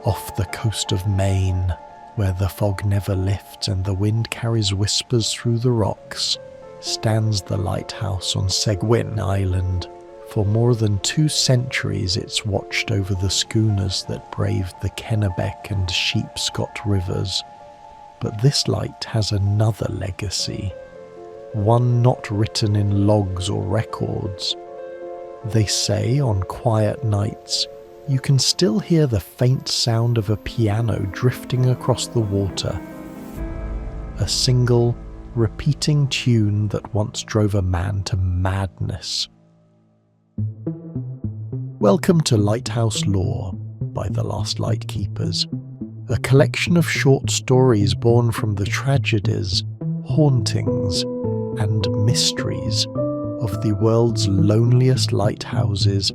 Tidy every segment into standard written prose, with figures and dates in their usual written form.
Off the coast of Maine, where the fog never lifts and the wind carries whispers through the rocks, stands the lighthouse on Seguin Island. For more than 2 centuries it's watched over the schooners that braved the Kennebec and Sheepscot rivers. But this light has another legacy, one not written in logs or records. They say on quiet nights you can still hear the faint sound of a piano drifting across the water. A single, repeating tune that once drove a man to madness. Welcome to Lighthouse Lore by the Last Lightkeepers, a collection of short stories born from the tragedies, hauntings, and mysteries of the world's loneliest lighthouses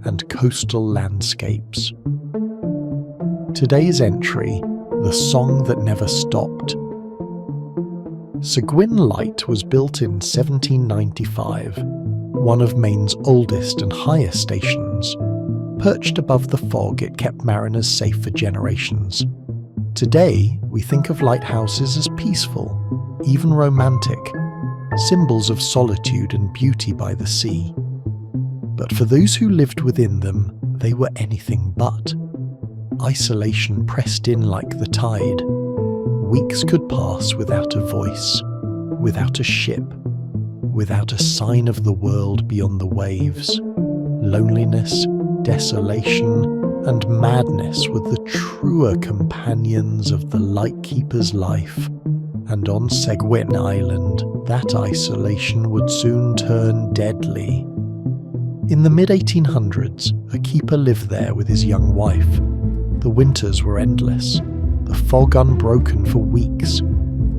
and coastal landscapes. Today's entry, The Song That Never Stopped. Seguin Light was built in 1795, one of Maine's oldest and highest stations. Perched above the fog, it kept mariners safe for generations. Today, we think of lighthouses as peaceful, even romantic, symbols of solitude and beauty by the sea. But for those who lived within them, they were anything but. Isolation pressed in like the tide. Weeks could pass without a voice, without a ship, without a sign of the world beyond the waves. Loneliness, desolation, and madness were the truer companions of the lightkeeper's life. And on Seguin Island, that isolation would soon turn deadly. In the mid-1800s, a keeper lived there with his young wife. The winters were endless, the fog unbroken for weeks.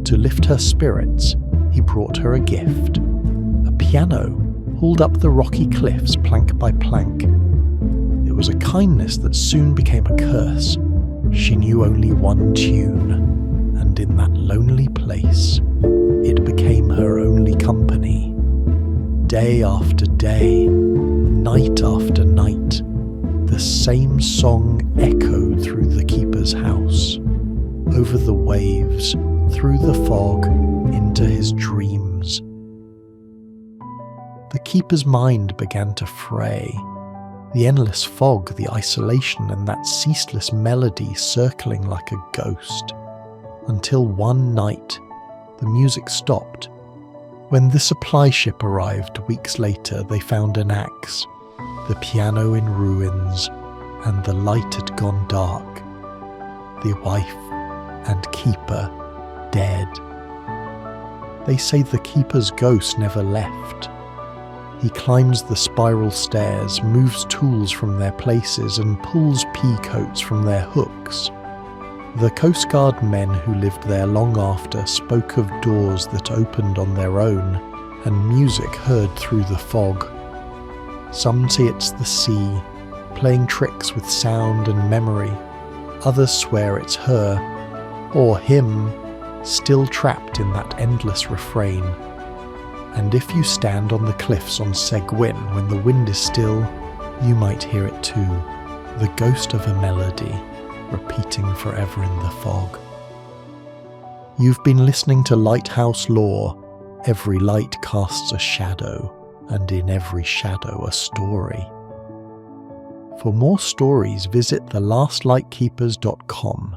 To lift her spirits, he brought her a gift. A piano, hauled up the rocky cliffs plank by plank. It was a kindness that soon became a curse. She knew only one tune, and in that lonely place, it became her only company. Day after day, night after night, the same song echoed through the keeper's house, over the waves, through the fog, into his dreams. The keeper's mind began to fray. The endless fog, the isolation, and that ceaseless melody circling like a ghost. Until one night, the music stopped. When the supply ship arrived weeks later, they found an axe, the piano in ruins, and the light had gone dark. The wife and keeper dead. They say the keeper's ghost never left. He climbs the spiral stairs, moves tools from their places, and pulls pea coats from their hooks. The Coast Guard men who lived there long after spoke of doors that opened on their own, and music heard through the fog. Some say it's the sea, playing tricks with sound and memory. Others swear it's her, or him, still trapped in that endless refrain. And if you stand on the cliffs on Seguin when the wind is still, you might hear it too, the ghost of a melody, repeating forever in the fog. You've been listening to Lighthouse Lore. Every light casts a shadow, and in every shadow a story. For more stories, visit thelastlightkeepers.com.